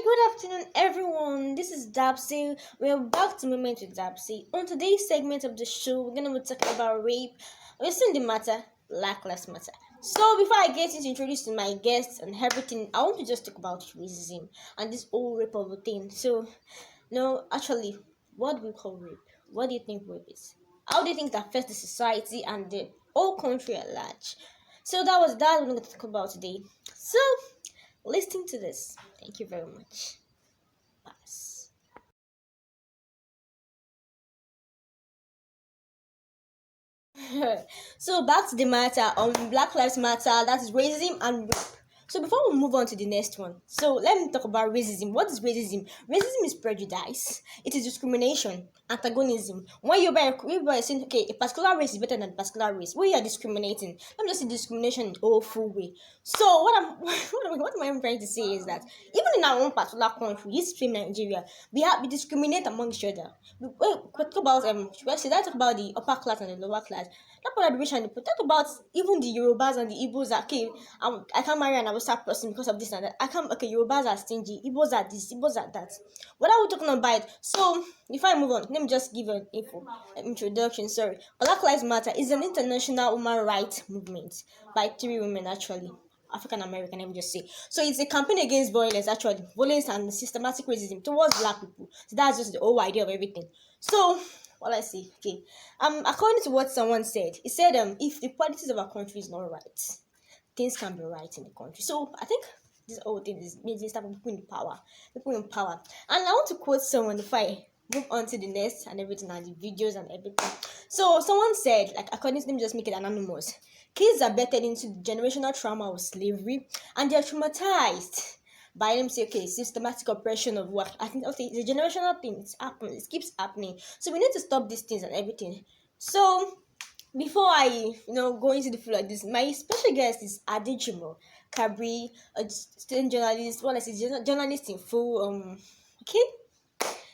Good afternoon, everyone. This is Dapsy. We're back to Moment with Dapsy. On today's segment of the show, we're gonna be talking about rape. We're still in the matter, Black Lives Matter. So before I get into introducing my guests and everything, I want to just talk about racism and this whole rape of a thing. So, no, actually, what do we call rape? What do you think rape is? How do you think it affects the society and the whole country at large? So that we're going to talk about today. So listening to this. Thank you very much. Pass. So back to the matter on Black Lives Matter, that is racism and rape. So before we move on to the next one, so let me talk about racism. What is racism? Racism is prejudice. It is discrimination, antagonism. When you're saying, okay, a particular race is better than a particular race, when you are discriminating, let me just say discrimination in all full way. So what am I trying to say is that even in our own particular country, this same Nigeria, we discriminate among each other. We talk about should I say that talk about the upper class and the lower class. Not about the rich and the poor. Talk about even the Yorubas and the Igbos. Okay, I can't marry an Hausa person because of this and that. I can't. Okay, Yorubas are stingy. Igbos are this. Igbos are that. What are we talking about? So before I move on, let me just give an introduction. Sorry, Black Lives Matter is an international human rights movement by three women actually. African American, let me just say. So it's a campaign against violence, actually, violence and systematic racism towards black people. So that's just the whole idea of everything. So what I say, okay. According to what someone said, he said if the politics of our country is not right, things can be right in the country. So I think this whole thing is means this type of people in power. And I want to quote someone if I move on to the next and everything and the videos and everything. So someone said, like according to them, just make it anonymous. Kids are bettered into the generational trauma of slavery and they're traumatized by them say, okay, systematic oppression of work. I think okay, it's a generational thing. It's happening, it keeps happening. So we need to stop these things and everything. So before I go into the floor like this, my special guest is Adejumo Kabir, a student journalist. Well, I say journalist in full. Okay,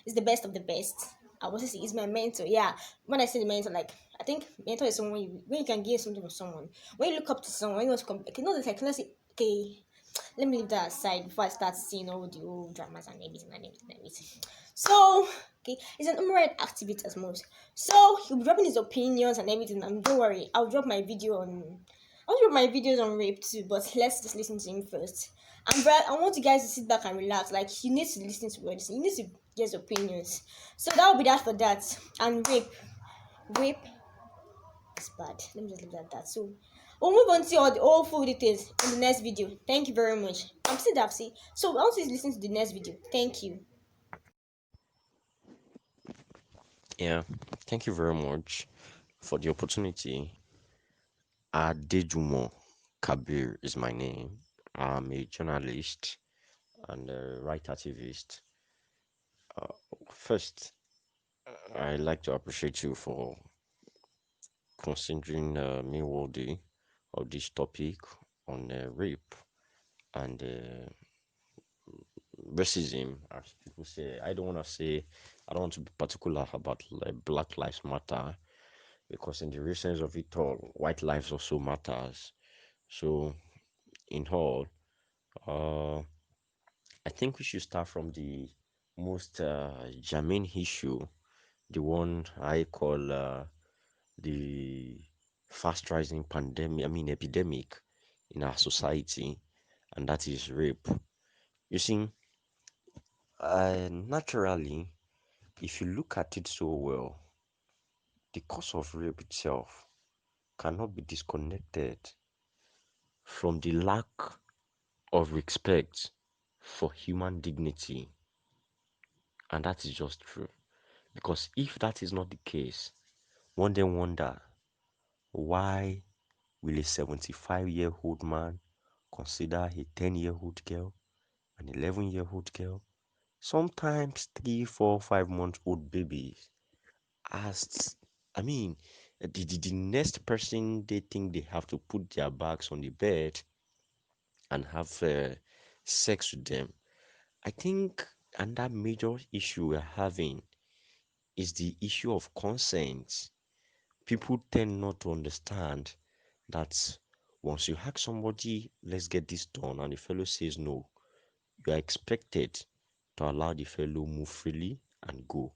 is the best of the best. I was say he's my mentor. Yeah, when I say the mentor, like I think mentor is someone when you can give something to someone. When you look up to someone, when you want to come, okay, not that I cannot say okay. Let me leave that aside before I start seeing all the old dramas and everything. So, okay, he's an human rights activist as most. So he'll be dropping his opinions and everything. And don't worry, I'll drop my videos on rape too. But let's just listen to him first. And Brad, I want you guys to sit back and relax. Like you need to listen to what you need to get his opinions. So that will be that for that. And rape is bad. Let me just leave that at that. So we'll move on to all the all full details in the next video. Thank you very much. I'm still Dapsy. So I want you to listen to the next video. Thank you. Yeah, thank you very much for the opportunity. Adejumo Kabir is my name. I'm a journalist and a right activist. First, I'd like to appreciate you for considering me worthy of this topic on rape and racism, as people say. I don't want to be particular about like Black Lives Matter because in the recent of it all, white lives also matters. So, in all, uh, I think we should start from the most germane issue, the one I call the fast rising pandemic, I mean epidemic in our society, and that is rape. You see, naturally, if you look at it so well, the cause of rape itself cannot be disconnected from the lack of respect for human dignity. And that is just true. Because if that is not the case, one then wonder why will a 75-year-old man consider a 10-year-old girl, an 11-year-old girl, sometimes 3, 4, 5 month old babies as I mean the next person they think they have to put their bags on the bed and have sex with them. I think another major issue we're having is the issue of consent. People tend not to understand that once you ask somebody, let's get this done, and the fellow says no, you are expected to allow the fellow move freely and go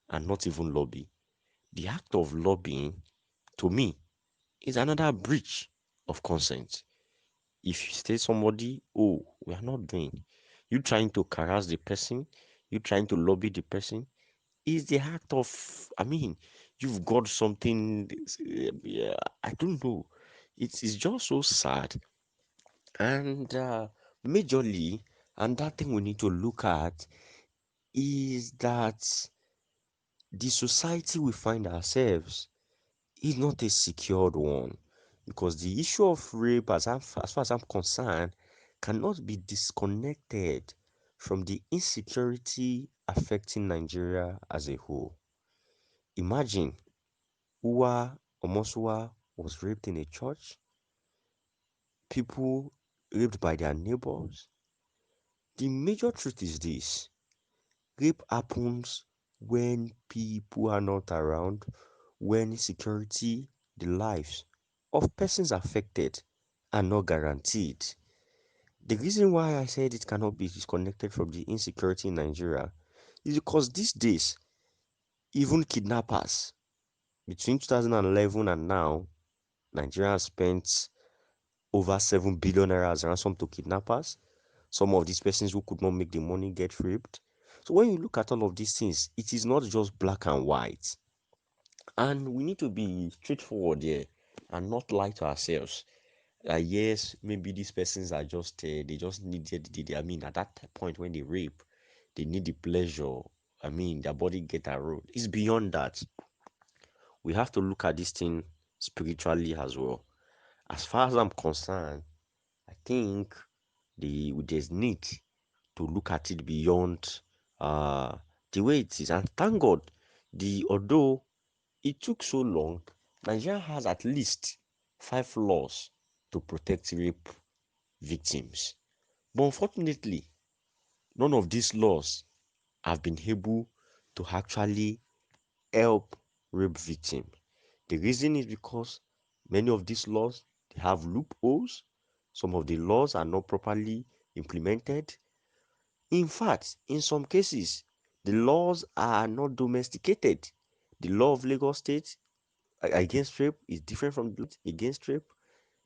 and not even lobby. The act of lobbying, to me, is another breach of consent. If you say somebody, oh, we are not doing, you trying to harass the person, you trying to lobby the person, is the act of, I mean, you've got something, yeah, I don't know. It's just so sad. And majorly, and that thing we need to look at is that the society we find ourselves is not a secured one, because the issue of rape, as far as I'm concerned, cannot be disconnected from the insecurity affecting Nigeria as a whole. Imagine Uwa Omosua was raped in a church, people raped by their neighbors. The major truth is this: rape happens when people are not around, when security, the lives of persons affected are not guaranteed. The reason why I said it cannot be disconnected from the insecurity in Nigeria is because these days, even kidnappers, between 2011 and now, Nigeria has spent over 7 billion naira as ransom to kidnappers. Some of these persons who could not make the money get raped. So when you look at all of these things, it is not just black and white. And we need to be straightforward here and not lie to ourselves. Yes, maybe these persons are just, they just needed, I mean, at that point when they rape, they need the pleasure. I mean, their body get a road. It's beyond that. We have to look at this thing spiritually as well. As far as I'm concerned, I think there's need to look at it beyond uh the way it is. And thank God, the although it took so long, Nigeria has at least 5 laws to protect rape victims. But unfortunately, none of these laws have been able to actually help rape victims. The reason is because many of these laws, they have loopholes. Some of the laws are not properly implemented. In fact, in some cases, the laws are not domesticated. The law of Lagos State against rape is different from the law against rape.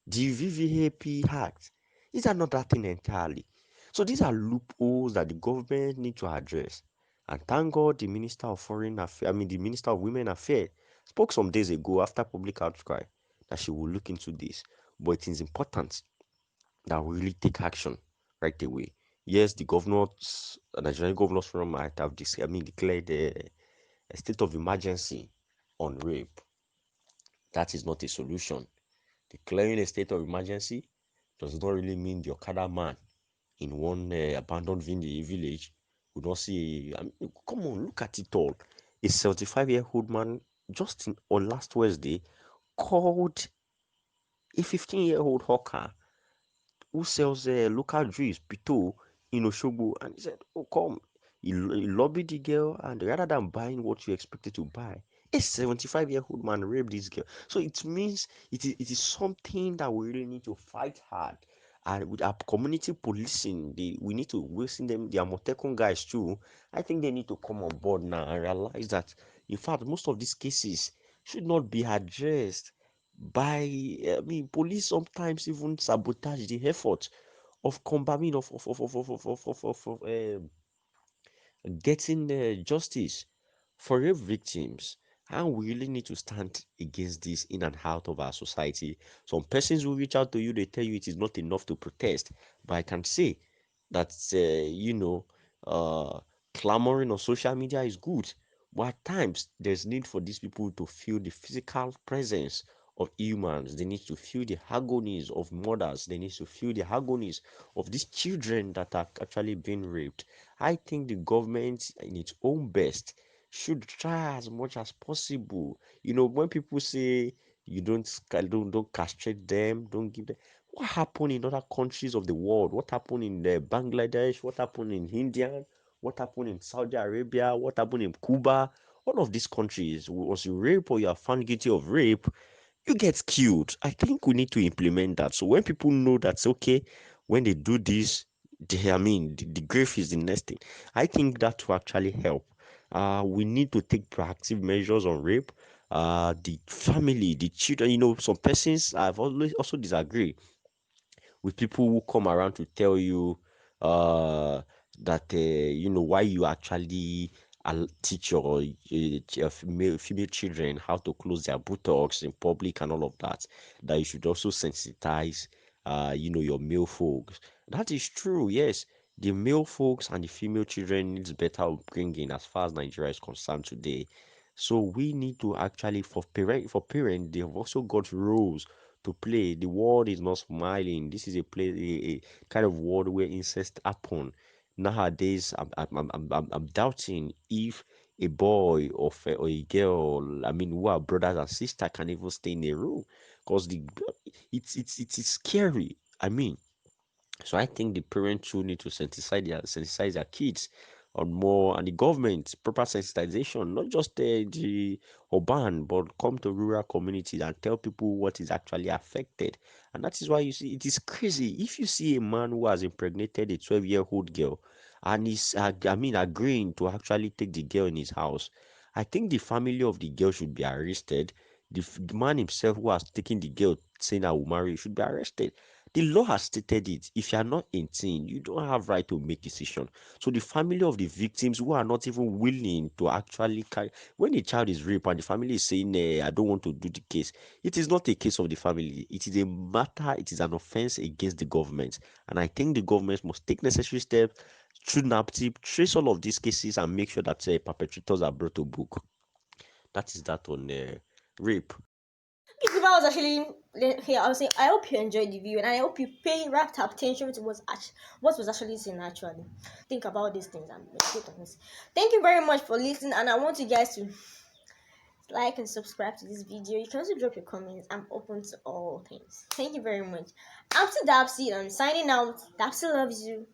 The VVAP Act is another thing entirely. So these are loopholes that the government need to address. And thank God the Minister of Foreign Affairs, I mean the Minister of Women Affairs, spoke some days ago after public outcry that she will look into this. But it is important that we really take action right away. Yes, the governors, Nigerian Governors Forum might have declared a state of emergency on rape. That is not a solution. Declaring a state of emergency does not really mean the Okada man in one abandoned village would not see. I mean, come on, look at it all. A 75-year-old man just on last Wednesday called a 15-year-old hawker who sells local juice, Pito, in Oshogbo, and he said, "Oh, come." He lobbied the girl, and rather than buying what you expected to buy, a 75-year-old man raped this girl. So it means it is something that we really need to fight hard. And with our community policing, we need to listen them, the Amotekun guys too. I think they need to come on board now and realize that, in fact, most of these cases should not be addressed by, I mean, police sometimes even sabotage the effort of combating getting justice for rape victims. And we really need to stand against this in and out of our society. Some persons will reach out to you, they tell you it is not enough to protest. But I can say that, clamoring on social media is good. But at times, there's need for these people to feel the physical presence of humans. They need to feel the agonies of mothers. They need to feel the agonies of these children that are actually being raped. I think the government, in its own best, should try as much as possible. When people say you don't castrate them, don't give them. What happened in other countries of the world? What happened in Bangladesh? What happened in India? What happened in Saudi Arabia? What happened in Cuba? All of these countries, was you rape or you are found guilty of rape, you get killed. I think we need to implement that. So when people know that's okay, when they do this, the grave is the next thing. I think that will actually help. We need to take proactive measures on rape. The family, the children, some persons I've always also disagree with people who come around to tell you uh that why you actually teach your female children how to close their buttocks in public and all of that, that you should also sensitize your male folks. That is true, yes. The male folks and the female children needs better upbringing as far as Nigeria is concerned today. So we need to actually, for parent they have also got roles to play. The world is not smiling. This is a kind of world where incest happen. Nowadays, I'm doubting if a boy or a girl, I mean, who are brothers and sisters, can even stay in a room, because it's scary. I mean, so I think the parents too need to sensitize their kids on more, and the government proper sensitization, not just the urban, but come to rural communities and tell people what is actually affected. And that is why you see it is crazy if you see a man who has impregnated a 12-year-old girl and is agreeing to actually take the girl in his house. I think the family of the girl should be arrested. The man himself who has taken the girl saying I will marry you should be arrested. The law has stated it. If you are not 18, you don't have right to make decision. So the family of the victims who are not even willing to actually carry, when a child is raped and the family is saying, I don't want to do the case, it is not a case of the family. It is a matter, it is an offense against the government. And I think the government must take necessary steps through NAPTIP, trace all of these cases and make sure that perpetrators are brought to book. That is that on rape. If I was actually here, I was saying I hope you enjoyed the video and I hope you pay rapt attention to what was actually seen actually. Think about these things and meditate on this. Thank you very much for listening, and I want you guys to like and subscribe to this video. You can also drop your comments. I'm open to all things. Thank you very much. I'm still Dapsy and I'm signing out. Dapsy loves you.